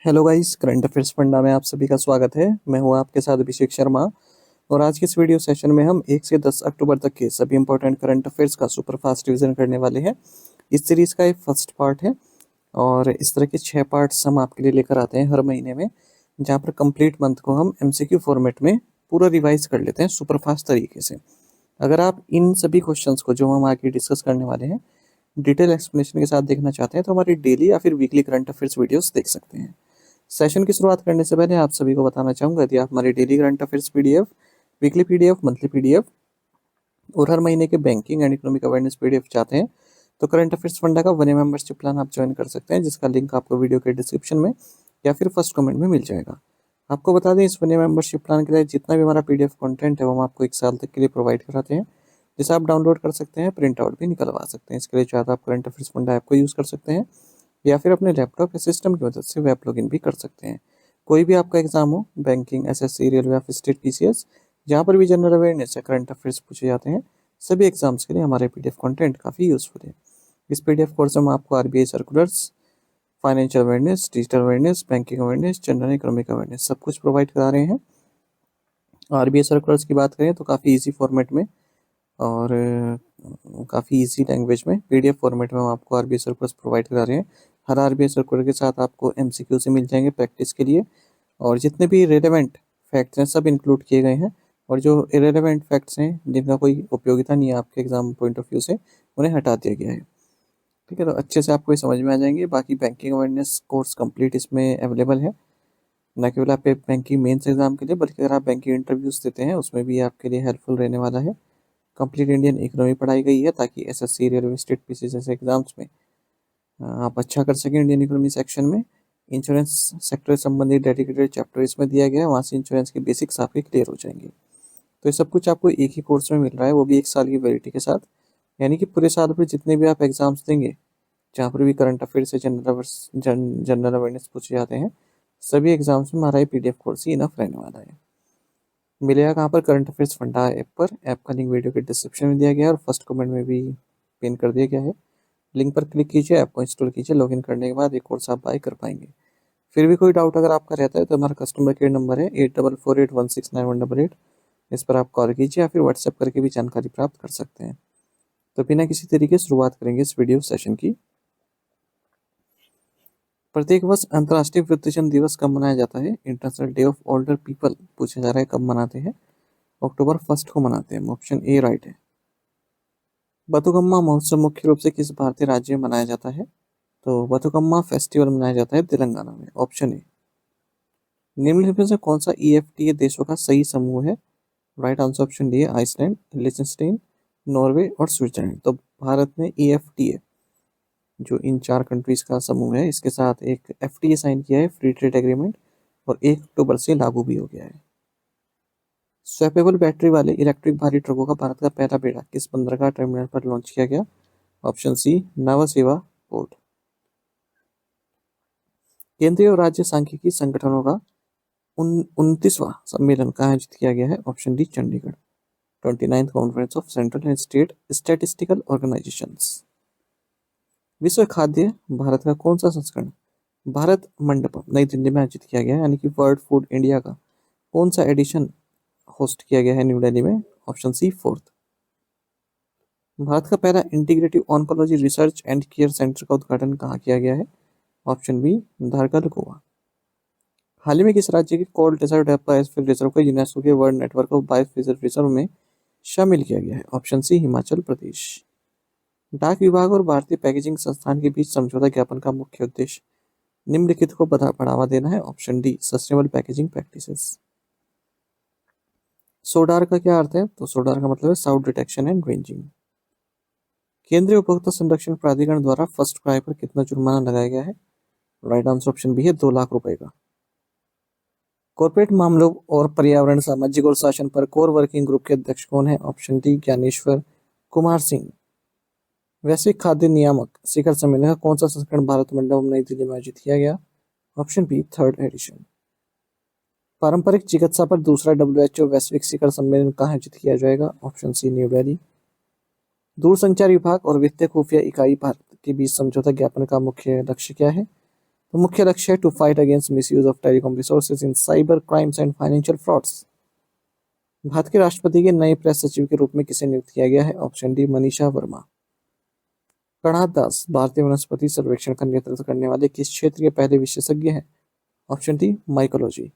Hello guys, current affairs funda में आप सभी का स्वागत है। मैं हूं आपके साथ अभिषेक शर्मा। और आज के इस वीडियो सेशन में हम 1 से 10 अक्टूबर तक के सभी इंपॉर्टेंट करंट अफेयर्स का सुपर फास्ट रिवीजन करने वाले हैं। इस सीरीज का एक फर्स्ट पार्ट है और इस तरह के 6 पार्ट्स हम आपके लिए लेकर आते हैं हर महीने में, जहाँ पर कंप्लीट मंथ को हम एमसीक्यू फॉर्मेट में पूरा रिवाइज कर लेते हैं सुपर फास्ट तरीके से। अगर आप इन सभी क्वेश्चंस को जो हम आगे डिस्कस करने वाले हैं डिटेल एक्सप्लेनेशन के साथ देखना चाहते हैं तो हमारी डेली या फिर वीकली करंट अफेयर्स वीडियोस देख सकते हैं। सेशन की शुरुआत करने से पहले आप सभी को बताना चाहूंगा, यदि आप हमारी daily current affairs PDF, weekly PDF, monthly PDF और हर महीने के banking and economic awareness PDF चाहते हैं तो करंट अफेयर्स फंडा का 1 ईयर मेंबरशिप प्लान आप ज्वाइन कर सकते हैं, जिसका लिंक आपको वीडियो के डिस्क्रिप्शन में या फिर फर्स्ट कमेंट में मिल जाएगा। आपको बता दें, इस 1 ईयर मेंबरशिप प्लान के लिए जितना भी हमारा पीडीएफ कंटेंट है वो हम आपको 1 साल तक के लिए प्रोवाइड कराते हैं, जिसे आप डाउनलोड कर सकते हैं, प्रिंट आउट भी निकलवा सकते हैं। इसके लिए चाहे तो आप करंट अफेयर्स फंडा ऐप को यूज़ कर सकते हैं या फिर अपने लैपटॉप या सिस्टम की मदद से वेब लॉगिन भी कर सकते हैं। कोई भी आपका एग्जाम हो, बैंकिंग, एसएससी, रेलवे या फिर स्टेट पीसीएस, जहाँ पर भी जनरल अवेयरनेस या करंट अफेयर्स पूछे जाते हैं, सभी एग्जाम्स के लिए हमारे पीडीएफ कंटेंट काफ़ी यूजफुल है। इस पीडीएफ कोर्स में हम आपको RBI circulars, financial awareness, digital awareness, banking awareness, general economic awareness सब कुछ प्रोवाइड करा रहे हैं। आरबीआई सर्कुलर्स की बात करें तो काफ़ी इजी फॉर्मेट में और काफ़ी इजी लैंग्वेज में पीडीएफ फॉर्मेट में हम आपको आरबीआई सर्कुलर्स प्रोवाइड करा रहे हैं। हर आरबीआई सर्कुलर के साथ आपको एमसीक्यू से मिल जाएंगे प्रैक्टिस के लिए, और जितने भी रिलेवेंट फैक्ट्स हैं सब इंक्लूड किए गए हैं, और जो इरेलेवेंट फैक्ट्स हैं जिनका कोई उपयोगिता नहीं है आपके एग्जाम पॉइंट ऑफ व्यू से, उन्हें हटा दिया गया है। ठीक है, तो अच्छे से आपको ये समझ में आ जाएंगे। बाकी बैंकिंग अवेयरनेस कोर्स कंप्लीट इसमें अवेलेबल है, न केवल आपके बैंकिंग मेंस एग्जाम के लिए बल्कि अगर आप बैंकिंग इंटरव्यूज देते हैं उसमें भी आपके लिए हेल्पफुल रहने वाला है। कंप्लीट इंडियन इकोनॉमी पढ़ाई गई है ताकि एसएससी, रेलवे, स्टेट पीसी जैसे एग्जाम्स में आप अच्छा कर सकें। इंडियन इकोनॉमी सेक्शन में इंश्योरेंस सेक्टर से संबंधित डेडिकेटेड चैप्टर इसमें दिया गया है, वहाँ से इंश्योरेंस के बेसिक्स आपके क्लियर हो जाएंगे। तो ये सब कुछ आपको एक ही कोर्स में मिल रहा है, वो भी 1 साल की वैलिडिटी के साथ। यानी कि पूरे साल भर जितने भी आप एग्जाम्स देंगे, जहाँ पर भी करंट अफेयर से जनरल अवेयरनेस पूछे जाते हैं, सभी एग्जाम्स में हमारा ये पीडीएफ कोर्स ही इनफ रहने वाला है। मिलेगा कहाँ पर? करंट अफेयर्स फंडा ऐप पर। ऐप का लिंक वीडियो के डिस्क्रिप्शन में दिया गया है और फर्स्ट कमेंट में भी पिन कर दिया गया है। लिंक पर क्लिक कीजिए, ऐप को इंस्टॉल कीजिए, लॉगिन करने के बाद एक कोर्स आप बाय कर पाएंगे। फिर भी कोई डाउट अगर आपका रहता है तो हमारा कस्टमर केयर नंबर है 8448169188। इस पर आप कॉल कीजिए या फिर व्हाट्सएप करके भी जानकारी प्राप्त कर सकते हैं। तो बिना किसी तरीके शुरुआत करेंगे इस वीडियो सेशन की। प्रत्येक वर्ष अंतर्राष्ट्रीय वृद्धजन दिवस कब मनाया जाता है? International day of older people पूछा जा रहा है, कब मनाते हैं? अक्टूबर 1 को मनाते हैं। ऑप्शन ए राइट है। बथुकम्मा महोत्सव मुख्य रूप से किस भारतीय राज्य में मनाया जाता है? तो बथुकम्मा फेस्टिवल मनाया जाता है तेलंगाना में। Option A. निम्नलिखित में से कौन सा ईएफटीए देशों का सही समूह है? राइट आंसर ऑप्शन डी है आइसलैंड, लिechtenstein, नॉर्वे और स्विट्जरलैंड। तो भारत ने ईएफटीए, जो इन 4 कंट्रीज का समूह है, इसके साथ एक एफटीए साइन किया है, फ्री ट्रेड एग्रीमेंट, और 1 अक्टूबर से लागू भी हो गया है। स्वैपेबल बैटरी वाले इलेक्ट्रिक भारी ट्रकों का भारत का पहला बेड़ा किस बंदरगाह टर्मिनल पर लॉन्च किया गया? ऑप्शन सी नावा सेवा पोर्ट। केंद्रीय और राज्य सांख्यिकी संगठनों का 29वां सम्मेलन कहाँ आयोजित किया गया है? Option D Chandigarh. 29th conference of central and state statistical organisations. विश्व खाद्य भारत का कौन सा संस्करण भारत मंडपम नई दिल्ली में आयोजित किया गया है? यानी कि वर्ल्ड फूड इंडिया का कौन सा एडिशन होस्ट किया गया है न्यू दिल्ली में? Option C 4th। भारत का पहला integrative oncology research and care centre का उद्घाटन कहाँ किया गया है? Option B Dhargal, Goa. हाल ही में किस राज्य के कोल्ड डेजर्ट बायोस्फीयर रिजर्व को यूनेस्को के world network of biosphere reserve में शामिल किया गया है? Option C Himachal Pradesh. डाक विभाग और भारतीय पैकेजिंग संस्थान के बीच समझौता ज्ञापन का मुख्य उद्देश्य निम्नलिखित को बढ़ावा देना है? Option D sustainable packaging practices. SODAR का क्या अर्थ है? तो सोडार का मतलब है साउंड डिटेक्शन एंड रेंजिंग। केंद्रीय उपभोक्ता संरक्षण प्राधिकरण द्वारा फर्स्ट क्राई पर कितना जुर्माना लगाया गया है? राइट आंसर ऑप्शन बी है 2 लाख रुपए का। कॉर्पोरेट मामलों और पर्यावरण, सामाजिक और शासन पर कोर वर्किंग ग्रुप के अध्यक्ष कौन है? Option D Dnyaneshwar Kumar Singh. वैश्विक खाद्य नियामक शिखर सम्मेलन का कौन सा संस्करण भारत मंडपम नई दिल्ली में आयोजित किया गया? Option B 3rd edition. पारंपरिक चिकित्सा पर दूसरा WHO वैश्विक शिखर सम्मेलन कहाँ आयोजित किया जाएगा? Option C New Delhi. दूरसंचार विभाग और वित्तीय खुफिया इकाई भारत के बीच समझौता ज्ञापन का मुख्य लक्ष्य क्या है? तो मुख्य लक्ष्य है to fight against misuse of telecom resources in cyber crimes and financial frauds. Bharat के राष्ट्रपति के नए प्रेस सचिव के रूप में किसे नियुक्त किया गया है? Option D Manisha Verma. कणाद दास भारतीय वनस्पति सर्वेक्षण का नेतृत्व करने वाले किस क्षेत्र के पहले विशेषज्ञ हैं? Option D mycology.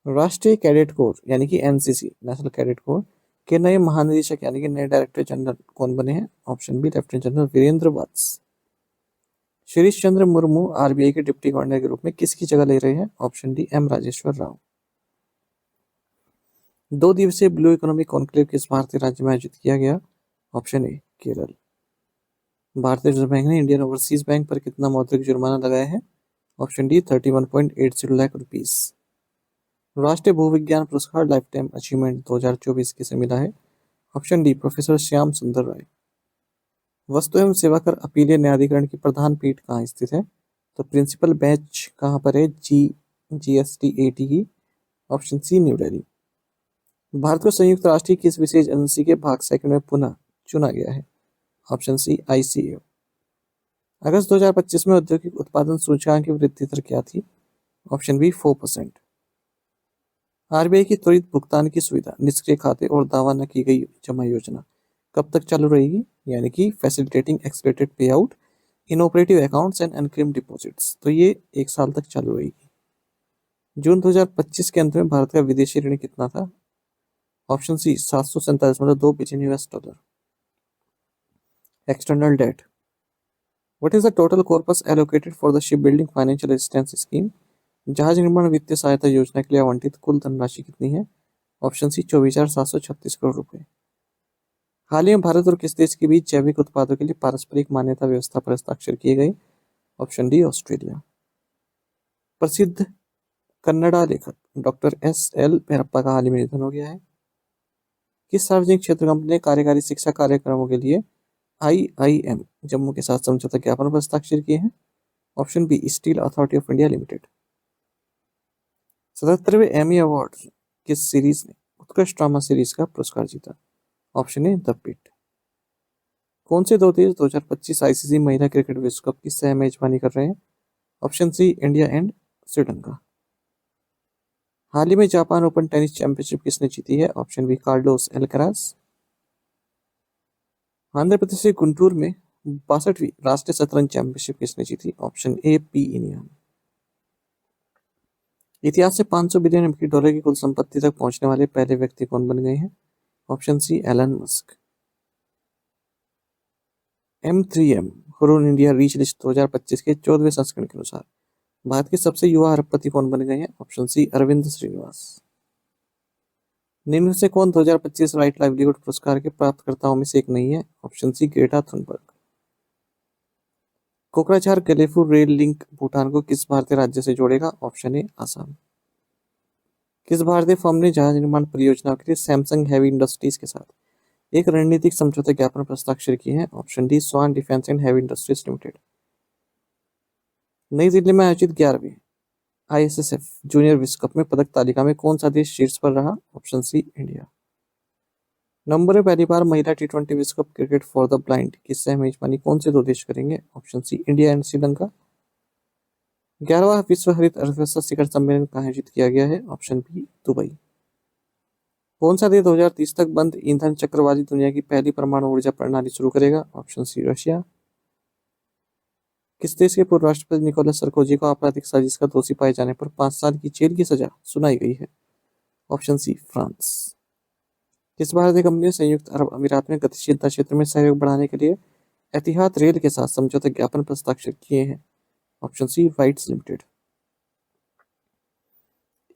राष्ट्रीय कैडेट कोर यानी कि एनसीसी नेशनल कैडेट कोर के नए महानिदेशक यानी कि नए डायरेक्टर जनरल कौन बने हैं? Option B lieutenant general Virendra Vats. Shirish Chandra Murmu RBI के डिप्टी गवर्नर के रूप में किसकी जगह ले रहे हैं? Option D M Rajeshwar Rao. 2 दिवसीय ब्लू इकोनॉमी कॉन्क्लेव किस भारतीय राज्य में आयोजित किया गया? Option A Kerala. भारतीय रिजर्व बैंक ने इंडियन ओवरसीज बैंक पर कितना मौद्रिक जुर्माना लगाया है? Option D 31.80 lakh rupees. राष्ट्रीय भूविज्ञान पुरस्कार लाइफ टाइम अचीवमेंट 2024 किसे मिला है? ऑप्शन डी प्रोफेसर श्याम सुंदर राय। वस्तु एवं सेवा कर अपीलीय न्यायाधिकरण की प्रधान पीठ कहाँ स्थित है? तो प्रिंसिपल बेंच कहाँ पर है? GST-AT की। Option C New Delhi. भारत को संयुक्त राष्ट्र की किस विशेष एजेंसी के भाग सेकंड में पुनः चुना गया है? ऑप्शन सी ICAO। अगस्त 2025 में औद्योगिक उत्पादन सूचकांक की वृद्धि दर क्या थी? Option B 4%। आरबीआई की त्वरित भुगतान की सुविधा निष्क्रिय खाते और दावा न की गई जमा योजना कब तक चालू रहेगी? यानी कि फैसिलिटेटिंग एक्सपेक्टेड पे out in operative accounts and unclaim deposits, तो ये 1 साल तक चालू रहेगी। जून 2025 के अंत में भारत का विदेशी ऋण कितना था? Option C 747.2 billion US dollar. External debt. What is the total corpus allocated for the ship building financial assistance scheme? जहाज निर्माण वित्तीय सहायता योजना के लिए आवंटित कुल धनराशि कितनी है? ऑप्शन सी 24,736 करोड़ रुपए। हाल ही में भारत और किस देश के बीच जैविक उत्पादों के लिए पारस्परिक मान्यता व्यवस्था पर हस्ताक्षर किए गए? Option D Australia. प्रसिद्ध कन्नड़ा लेखक डॉक्टर SL भैरप्पा का हाल ही में निधन हो गया है। किस सार्वजनिक क्षेत्र कंपनी ने कार्यकारी शिक्षा कार्यक्रमों के लिए IIM जम्मू के साथ समझौता ज्ञापन पर हस्ताक्षर किए हैं? Option B steel authority of India limited. 77वें एमी अवार्ड किस सीरीज ने उत्कृष्ट ड्रामा सीरीज का पुरस्कार जीता? Option A the Pitt. कौन से 2 देश 2025 ICC महिला क्रिकेट विश्व कप की सह मेजबानी कर रहे हैं? Option C India and Sri Lanka. हाल ही में जापान ओपन टेनिस चैंपियनशिप किसने जीती है? Option B Carlos Alcaraz. Andhra Pradesh के गुंटूर में 62वीं राष्ट्रीय शतरंज चैंपियनशिप किसने जीती? Option A P Iniyan. इतिहास से 500 बिलियन अमेरिकी डॉलर की कुल संपत्ति तक पहुंचने वाले पहले व्यक्ति कौन बन गए हैं? Option C Elon Musk. M3M Hurun India rich list 2025 के 14वें संस्करण के अनुसार भारत के सबसे युवा अरबपति कौन बन गए हैं? Option C Arvind Srinivas. निम्न से कौन 2025 राइट लाइवलीहुड पुरस्कार के प्राप्तकर्ताओं में से एक नहीं है? Option C Greta Thunberg. Kokrajhar Gelephu rail link Bhutan को किस भारतीय राज्य से जोड़ेगा? Option A Assam. किस भारतीय फर्म ने जहाज निर्माण परियोजना के लिए सैमसंग हैवी इंडस्ट्रीज के साथ एक रणनीतिक समझौता ज्ञापन पर हस्ताक्षर किए हैं? Option D Swan defence and heavy industries limited. नई दिल्ली में आयोजित 11वें ISSF जूनियर विश्व कप में पदक तालिका में कौन सा देश शीर्ष पर रहा? Option C India. नवंबर में पहली बार महिला T20 विश्व cup cricket for the blind की सह मेजबानी कौन से 2 देश करेंगे? Option C India and Sri Lanka. 11वां विश्व हरित अर्थव्यवस्था शिखर सम्मेलन कहाँ आयोजित किया गया है? Option B Dubai. कौन सा देश 2030 तक बंद ईंधन चक्र वाली दुनिया की पहली परमाणु ऊर्जा प्रणाली शुरू करेगा? Option C Russia. किस देश के पूर्व राष्ट्रपति निकोलस सरकोजी को आपराधिक साजिश का दोषी पाए जाने पर 5 साल की जेल की सजा सुनाई गई है? Option C France. किस भारतीय कंपनी ने संयुक्त अरब अमीरात में गतिशीलता क्षेत्र में सहयोग बढ़ाने के लिए एतिहाद रेल के साथ समझौता ज्ञापन पर हस्ताक्षर किए हैं? Option C RITES limited.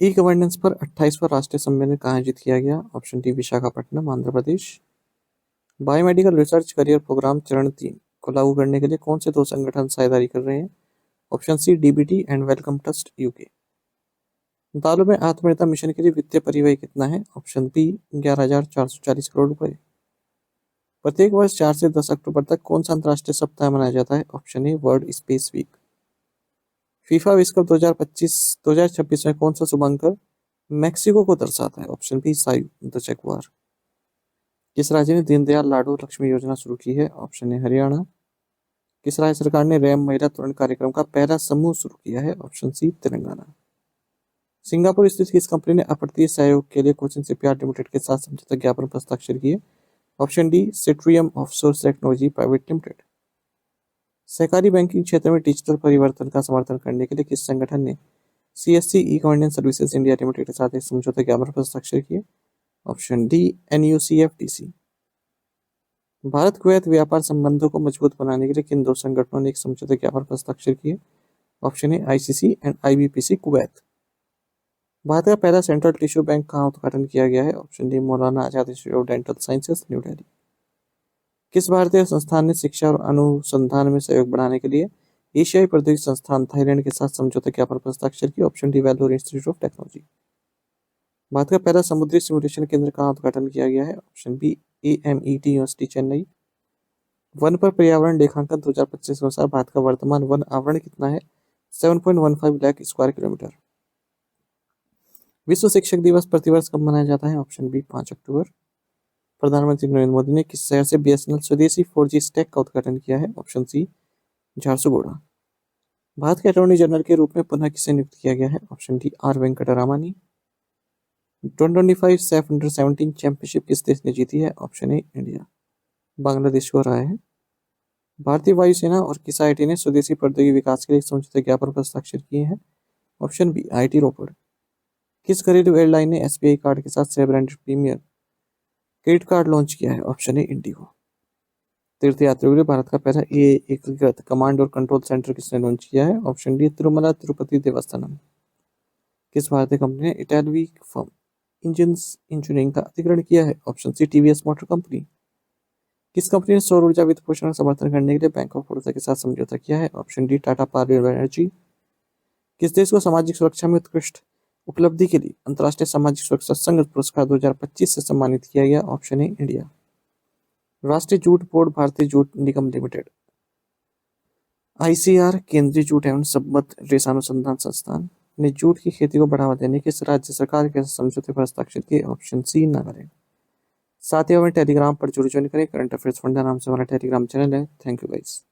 E governance पर 28वां राष्ट्रीय सम्मेलन कहाँ आयोजित किया गया? Option D Visakhapatnam Andhra Pradesh. Biomedical research career program चरण 3 को लागू करने के लिए कौन से 2 संगठन साझेदारी कर रहे हैं? Option C DBT and Wellcome Trust UK। दालों में आत्मनिर्भरता मिशन के लिए वित्तीय परिव्यय कितना है? ऑप्शन बी 11,440 करोड़ रुपए। प्रत्येक वर्ष 4 से 10 अक्टूबर तक कौन सा अंतर्राष्ट्रीय सप्ताह मनाया जाता है? Option A world space week. FIFA विश्व कप 2026 में कौन सा शुभंकर मैक्सिको को दर्शाता है? Option B Zayu the jaguar. किस राज्य ने दीनदयाल लाडू लक्ष्मी योजना शुरू की है? ऑप्शन ए हरियाणा। किस राज्य सरकार ने रैम महिला त्वरण कार्यक्रम का पहला समूह शुरू किया है? ऑप्शन सी तेलंगाना। सिंगापुर स्थित किस कंपनी ने अपर्तीय सहयोग के लिए कोचिन शिपयार्ड लिमिटेड के साथ समझौता ज्ञापन पर हस्ताक्षर किए? Option D Citrium offshore technology private limited. सहकारी बैंकिंग क्षेत्र में डिजिटल परिवर्तन का समर्थन करने के लिए किस संगठन ने CSC e governance services India limited के साथ एक समझौता ज्ञापन पर हस्ताक्षर किए? Option D NUCFDC। Bharat Kuwait व्यापार संबंधों को मजबूत बनाने के लिए किन दो संगठनों ने एक समझौता ज्ञापन पर हस्ताक्षर किए? Option A ICC and IBPC Kuwait. Bharat का पहला सेंट्रल टिश्यू बैंक कहाँ उद्घाटन किया गया है? Option D Maulana Azad institute of dental sciences New Delhi. किस भारतीय संस्थान ने शिक्षा और अनुसंधान में सहयोग बढ़ाने के लिए एशियाई प्रौद्योगिकी संस्थान थाईलैंड के साथ समझौता ज्ञापन पर हस्ताक्षर किया? Option D Vellore institute of technology. Bharat का पहला समुद्री सिमुलेशन केंद्र कहाँ उद्घाटन किया गया है? Option B AMET university Chennai. वन पर पर्यावरण लेखांकन 2025 के अनुसार भारत का वर्तमान वन आवरण कितना है? 7.15 लाख स्क्वायर किलोमीटर। विश्व शिक्षक दिवस प्रतिवर्ष कब मनाया जाता है? ऑप्शन बी 5 अक्टूबर। प्रधानमंत्री नरेंद्र मोदी ने किस शहर से BSNL स्वदेशी 4G स्टैक का उद्घाटन किया है? ऑप्शन सी झारसुगुड़ा। भारत के अटॉर्नी जनरल के रूप में पुनः किसे नियुक्त किया गया है? Option D R वेंकटरामानी। 2025 Saif under 17 championship किस देश ने जीती है? ऑप्शन ए इंडिया। बांग्लादेश को हराया है। भारतीय वायुसेना और किस IIT ने स्वदेशी प्रौद्योगिकी विकास के लिए समझौता ज्ञापन पर हस्ताक्षर किए हैं? Option B IIT Ropar. किस घरेलू एयरलाइन ने SBI कार्ड के साथ सह branded premier credit card launch किया है? Option A IndiGo. तीर्थयात्रियों के लिए भारत का पहला एकीकृत कमांड और कंट्रोल सेंटर किसने लॉन्च किया है? Option D Tirumala Tirupati Devasthanam. किस भारतीय कंपनी ने इटालवी फर्म इंजीनियरिंग का अधिग्रहण किया है? Option C TVS motor company. किस कंपनी ने सौर ऊर्जा वित्त पोषण का समर्थन करने के लिए बैंक ऑफ बड़ौदा के साथ समझौता किया है? Option D Tata power energy. किस देश को सामाजिक सुरक्षा में उत्कृष्ट उपलब्धि के लिए अंतर्राष्ट्रीय सामाजिक सुरक्षा संघ पुरस्कार 2025 से सम्मानित किया गया? Option A India. राष्ट्रीय जूट बोर्ड, भारतीय जूट निगम लिमिटेड, ICR, केंद्रीय जूट एवं संबद्ध रेशा अनुसंधान संस्थान ने जूट की खेती को बढ़ावा देने के राज्य सरकार के समझौते पर हस्ताक्षर किए? Option C Nagaland. साथ ही हमें टेलीग्राम पर जुड़ ज्वाइन करें। करंट अफेयर्स फंडा नाम से हमारा टेलीग्राम चैनल है। Thank you guys.